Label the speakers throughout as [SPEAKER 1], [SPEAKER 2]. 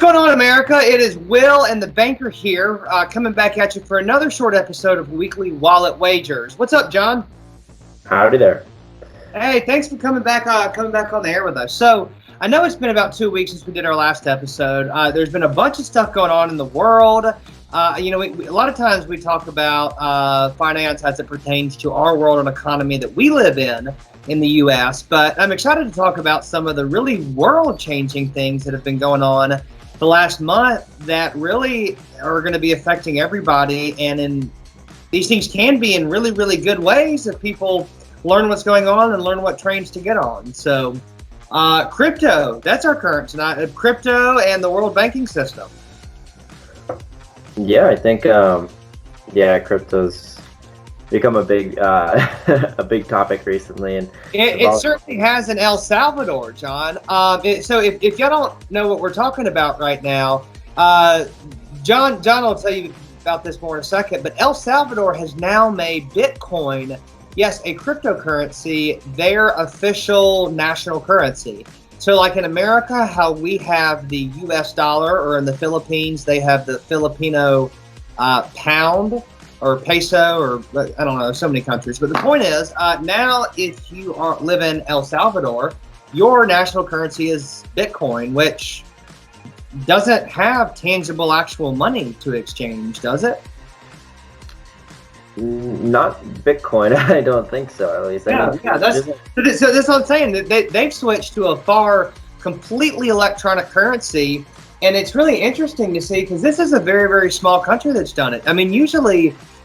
[SPEAKER 1] going on, America? It is Will and the Banker here, coming back at you for another short episode of Weekly Wallet Wagers. What's up, John?
[SPEAKER 2] Howdy there.
[SPEAKER 1] Hey, thanks for coming back on the air with us. So, I know it's been about 2 weeks since we did our last episode. There's been a bunch of stuff going on in the world. A lot of times we talk about finance as it pertains to our world and economy that we live in the U.S., but I'm excited to talk about some of the really world-changing things that have been going on the last month that really are going to be affecting everybody, and these things can be in really, really good ways if people learn what's going on and learn what trains to get on. So, crypto, that's our current tonight, crypto and the world banking system.
[SPEAKER 2] Yeah, I think, crypto's become a big a big topic recently, and
[SPEAKER 1] it certainly has in El Salvador, John. So if y'all don't know what we're talking about right now, John will tell you about this more in a second, but El Salvador has now made Bitcoin, yes, a cryptocurrency, their official national currency. So like in America, how we have the US dollar, or in the Philippines, they have the Filipino pound, or peso, or I don't know, so many countries. But the point is, now if you live in El Salvador, your national currency is Bitcoin, which doesn't have tangible actual money to exchange, does it?
[SPEAKER 2] Not Bitcoin, I don't think so, at least.
[SPEAKER 1] That's what I'm saying. They've switched to a completely electronic currency. And it's really interesting to see, because this is a very, very small country that's done it. I mean,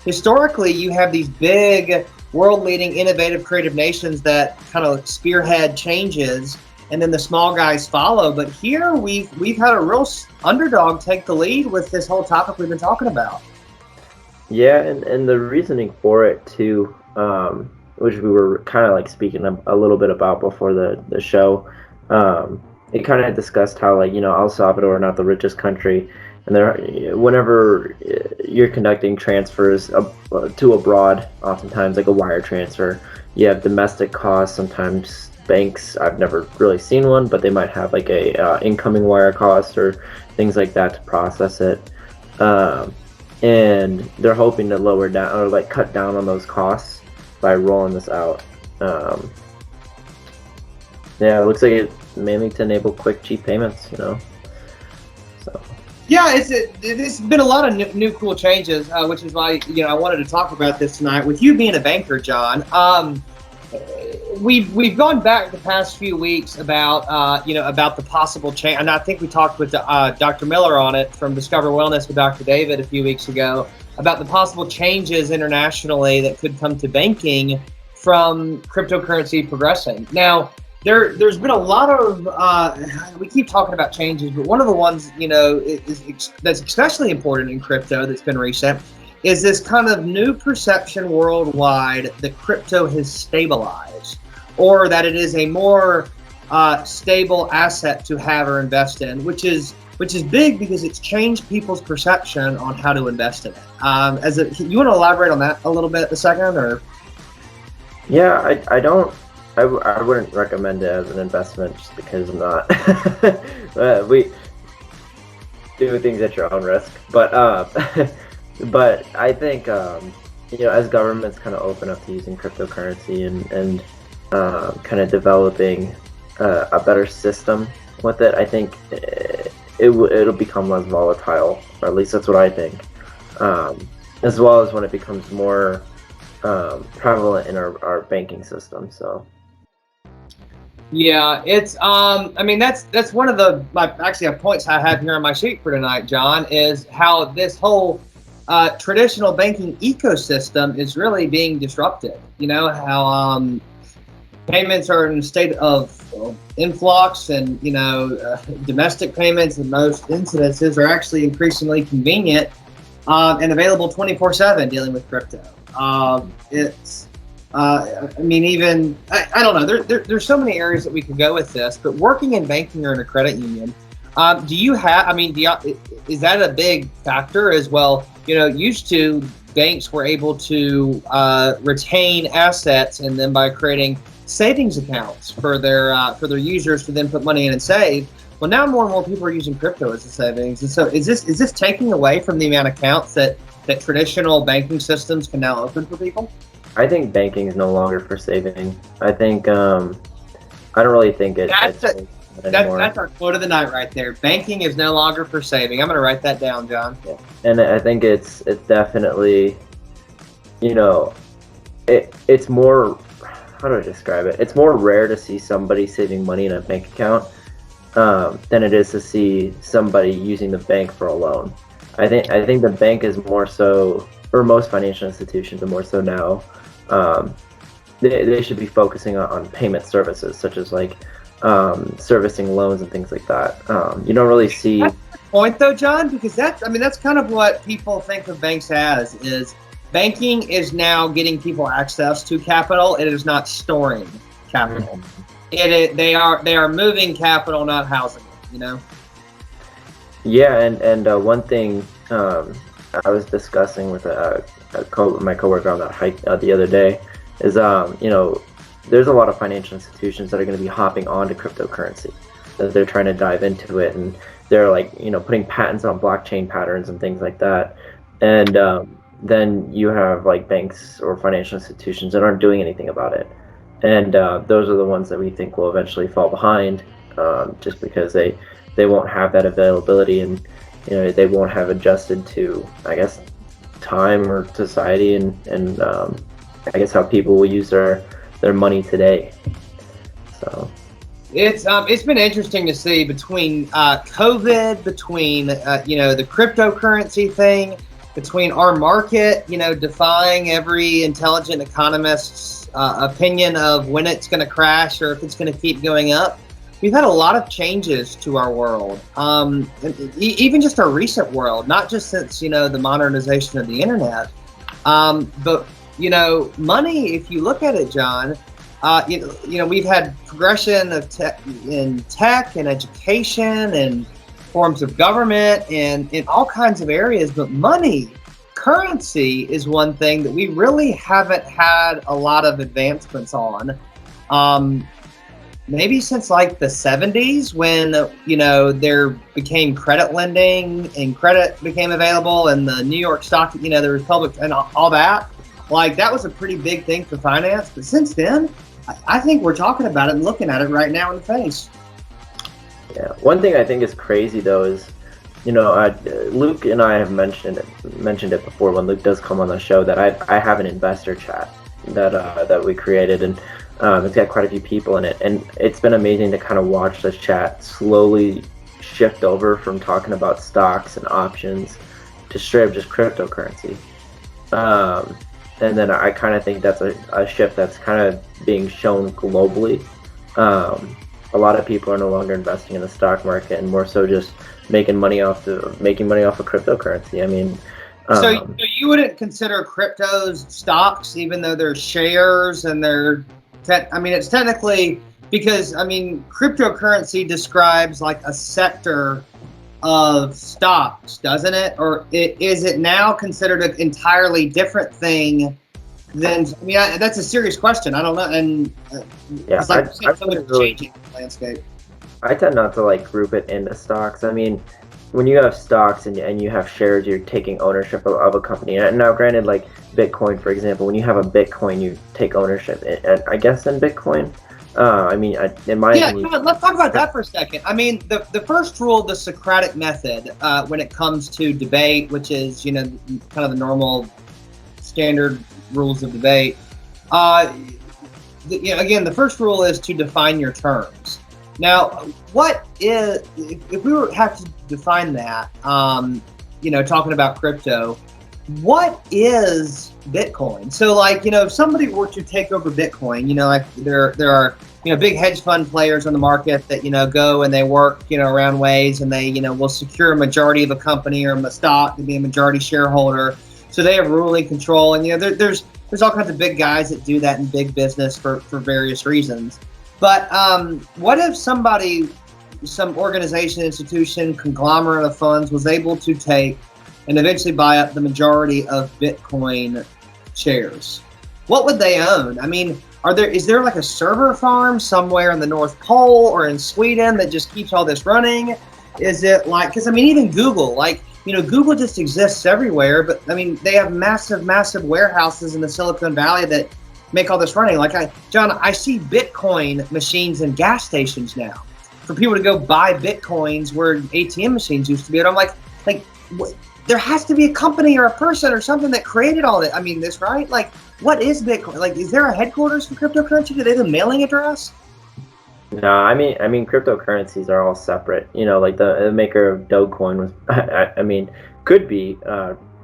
[SPEAKER 1] historically, you have these big, world-leading, innovative, creative nations that kind of spearhead changes, and then the small guys follow. But here, we've had a real underdog take the lead with this whole topic we've been talking about.
[SPEAKER 2] Yeah, and the reasoning for it, too, which we were kind of like speaking a little bit about before the show, it kind of discussed how, like, El Salvador, not the richest country, and whenever you're conducting transfers to abroad, oftentimes like a wire transfer, you have domestic costs. Sometimes banks, I've never really seen one, but they might have like a incoming wire cost or things like that to process it, and they're hoping to lower down or like cut down on those costs by rolling this out. Yeah, it looks like it mainly to enable quick, cheap payments, So.
[SPEAKER 1] Yeah, it's been a lot of new cool changes, which is why I wanted to talk about this tonight. With you being a banker, John, we've gone back the past few weeks about about the possible change, and I think we talked with Dr. Miller on it from Discover Wellness with Dr. David a few weeks ago about the possible changes internationally that could come to banking from cryptocurrency progressing. Now, There's been a lot of, we keep talking about changes, but one of the ones, that's especially important in crypto that's been recent is this kind of new perception worldwide that crypto has stabilized, or that it is a more stable asset to have or invest in, which is big because it's changed people's perception on how to invest in it. You want to elaborate on that a little bit a second, or?
[SPEAKER 2] Yeah, I wouldn't recommend it as an investment just because I'm not. We do things at your own risk, but I think as governments kind of open up to using cryptocurrency and kind of developing a better system with it, I think it'll become less volatile, or at least that's what I think. As well as when it becomes more prevalent in our banking system. So.
[SPEAKER 1] Yeah, it's that's one of the points I have here on my sheet for tonight, John, is how this whole traditional banking ecosystem is really being disrupted. How payments are in a state of influx, and domestic payments in most incidences are actually increasingly convenient and available 24/7 dealing with crypto. I don't know. There's so many areas that we could go with this, but working in banking or in a credit union, is that a big factor as well? Used to, banks were able to retain assets, and then by creating savings accounts for their users to then put money in and save. Well, now more and more people are using crypto as a savings. And so is this taking away from the amount of accounts that traditional banking systems can now open for people?
[SPEAKER 2] I think banking is no longer for saving. I think I don't really think it's anymore.
[SPEAKER 1] That's our quote of the night right there. Banking is no longer for saving. I'm going to write that down, John.
[SPEAKER 2] Yeah. And I think it's definitely, you know, it's more, how do I describe it? It's more rare to see somebody saving money in a bank account than it is to see somebody using the bank for a loan. I think the bank is more so, or most financial institutions are more so now. They should be focusing on payment services, such as like servicing loans and things like that. You don't really see.
[SPEAKER 1] That's the point, though, John, because that's kind of what people think of banks as, is banking is now getting people access to capital. It is not storing capital. Mm-hmm. They are moving capital, not housing it. You know.
[SPEAKER 2] Yeah, and one thing I was discussing with my coworker on that hike the other day is there's a lot of financial institutions that are going to be hopping onto cryptocurrency, that they're trying to dive into it, and they're like putting patents on blockchain patterns and things like that. And then you have like banks or financial institutions that aren't doing anything about it, and those are the ones that we think will eventually fall behind, just because they won't have that availability, and they won't have adjusted to, I guess, time or society, and I guess how people will use their money today. So
[SPEAKER 1] it's been interesting to see between COVID, between the cryptocurrency thing, between our market, defying every intelligent economist's opinion of when it's going to crash or if it's going to keep going up. We've had a lot of changes to our world, even just our recent world, not just since, the modernization of the internet. But, money, if you look at it, John, we've had progression of in tech and education and forms of government and in all kinds of areas. But money, currency, is one thing that we really haven't had a lot of advancements on. Maybe since like the 70s, when there became credit lending and credit became available, and the New York stock, the Republic and all that, like that was a pretty big thing for finance. But since then, I think we're talking about it and looking at it right now in the face.
[SPEAKER 2] Yeah, one thing I think is crazy though is, Luke and I have mentioned it before when Luke does come on the show, that I have an investor chat that we created, and it's got quite a few people in it, and it's been amazing to kind of watch the chat slowly shift over from talking about stocks and options to straight up just cryptocurrency. And then I kind of think that's a shift that's kind of being shown globally. A lot of people are no longer investing in the stock market and more so just making money off of cryptocurrency. I mean,
[SPEAKER 1] so you wouldn't consider cryptos stocks, even though they're shares and they're it's technically, because cryptocurrency describes like a sector of stocks, doesn't it? Or is it now considered an entirely different thing than? That's a serious question. I don't know. And
[SPEAKER 2] yeah,
[SPEAKER 1] it's like
[SPEAKER 2] changing
[SPEAKER 1] the landscape.
[SPEAKER 2] I tend not to like group it into stocks. I mean, when you have stocks and you have shares, you're taking ownership of a company. And now, granted, like Bitcoin, for example, when you have a Bitcoin, you take ownership, I guess, in Bitcoin. In my opinion,
[SPEAKER 1] let's talk about that for a second. The first rule of the Socratic method, when it comes to debate, which is kind of the normal standard rules of debate. Again, the first rule is to define your terms. Now, what is, if we have to define that, talking about crypto, what is Bitcoin? So, like, if somebody were to take over Bitcoin, like there are, big hedge fund players on the market that, go and they work, around ways, and they, will secure a majority of a company or a stock to be a majority shareholder. So they have ruling control, and, there's all kinds of big guys that do that in big business for various reasons. But what if some organization, institution, conglomerate of funds was able to take and eventually buy up the majority of Bitcoin shares? What would they own? Is there like a server farm somewhere in the North Pole or in Sweden that just keeps all this running? Is it like, because I mean, even Google, like, you know, Google just exists everywhere, but I mean, they have massive, massive warehouses in the Silicon Valley that make all this running. Like, John, I see Bitcoin machines in gas stations now for people to go buy Bitcoins where ATM machines used to be. And I'm like, there has to be a company or a person or something that created all that. I mean, this, right? Like, what is Bitcoin? Like, is there a headquarters for cryptocurrency? Do they have a mailing address?
[SPEAKER 2] No, I mean, cryptocurrencies are all separate. You know, like the maker of Dogecoin was, I mean, could be.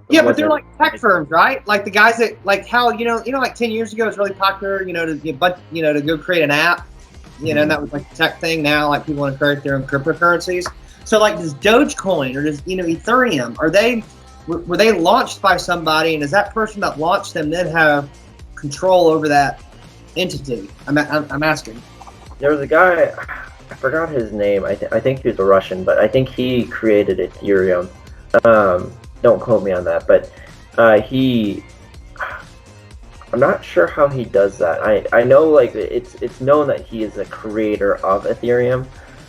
[SPEAKER 1] Yeah, but they're like tech firms, right? Like the guys that, like how, like 10 years ago, it was really popular, to go create an app, and that was like a tech thing. Now, like people want to create their own cryptocurrencies. So like does Dogecoin or does, Ethereum, were they launched by somebody, and does that person that launched them then have control over that entity? I'm asking.
[SPEAKER 2] There was a guy, I forgot his name. I think he was a Russian, but I think he created Ethereum. Don't quote me on that, but I'm not sure how he does that. I know like it's known that he is a creator of Ethereum,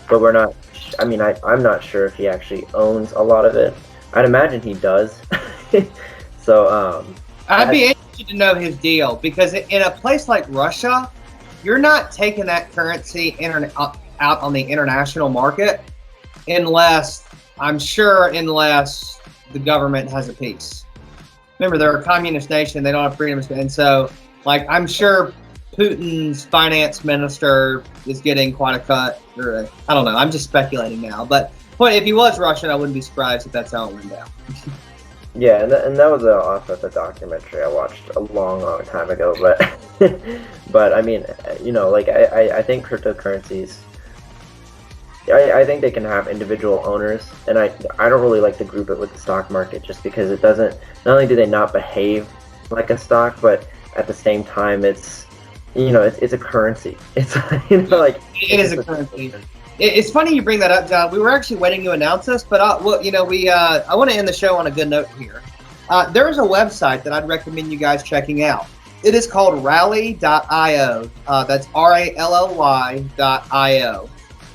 [SPEAKER 2] but we're not. I mean, I'm not sure if he actually owns a lot of it. I'd imagine he does. So
[SPEAKER 1] I'd be interested to know his deal, because in a place like Russia, you're not taking that currency out on the international market unless the government has a piece. Remember, they're a communist nation. They don't have freedom. And so, like, I'm sure Putin's finance minister is getting quite a cut. Or, I don't know. I'm just speculating now. But if he was Russian, I wouldn't be surprised if that's how it went down.
[SPEAKER 2] Yeah, and that was off of the documentary I watched a long, long time ago. But I mean, like I think cryptocurrencies, I think they can have individual owners, and I don't really like to group it with the stock market, just because it doesn't. Not only do they not behave like a stock, but at the same time, it's a currency. It's like
[SPEAKER 1] it is a currency. It's funny you bring that up, John. We were actually waiting to announce this, but I want to end the show on a good note here. There is a website that I'd recommend you guys checking out. It is called Rally.io. That's RALLY.io.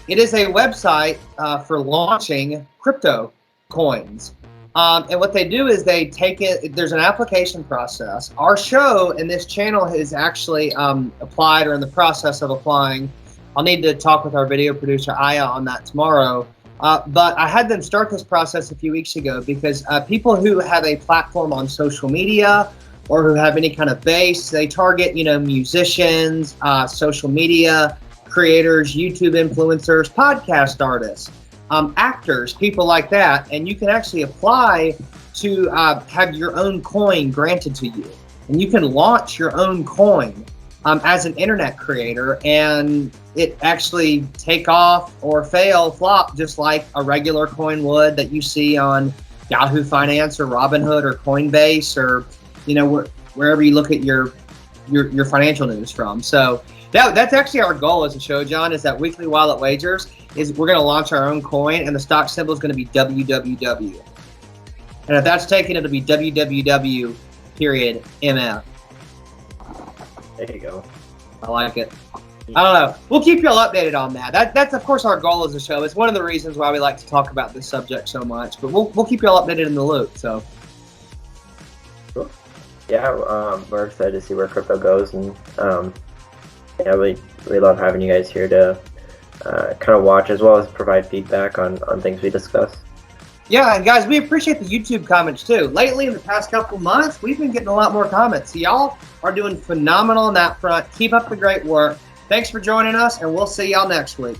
[SPEAKER 1] It is a website for launching crypto coins. And what they do is they take it, there's an application process. Our show and this channel has actually applied, or in the process of applying. I'll need to talk with our video producer, Aya, on that tomorrow. But I had them start this process a few weeks ago because people who have a platform on social media or who have any kind of base, they target, musicians, social media creators, YouTube influencers, podcast artists, actors, people like that. And you can actually apply to have your own coin granted to you. And you can launch your own coin as an internet creator, and it actually take off or flop, just like a regular coin would that you see on Yahoo Finance or Robinhood or Coinbase, or wherever you look at your financial news from. So that's actually our goal as a show, John, is that weekly Wallet Wagers is we're going to launch our own coin, and the stock symbol is going to be WWW. And if that's taken, it'll be WWW.MF.
[SPEAKER 2] There you go.
[SPEAKER 1] I like it. I don't know. We'll keep you all updated on that. That's of course our goal as a show. It's one of the reasons why we like to talk about this subject so much. But we'll keep you all updated in the loop. So.
[SPEAKER 2] Cool. Yeah, we're excited to see where crypto goes, and we love having you guys here to kind of watch as well as provide feedback on things we discuss.
[SPEAKER 1] Yeah, and guys, we appreciate the YouTube comments too. Lately, in the past couple months, we've been getting a lot more comments. So y'all are doing phenomenal on that front. Keep up the great work. Thanks for joining us, and we'll see y'all next week.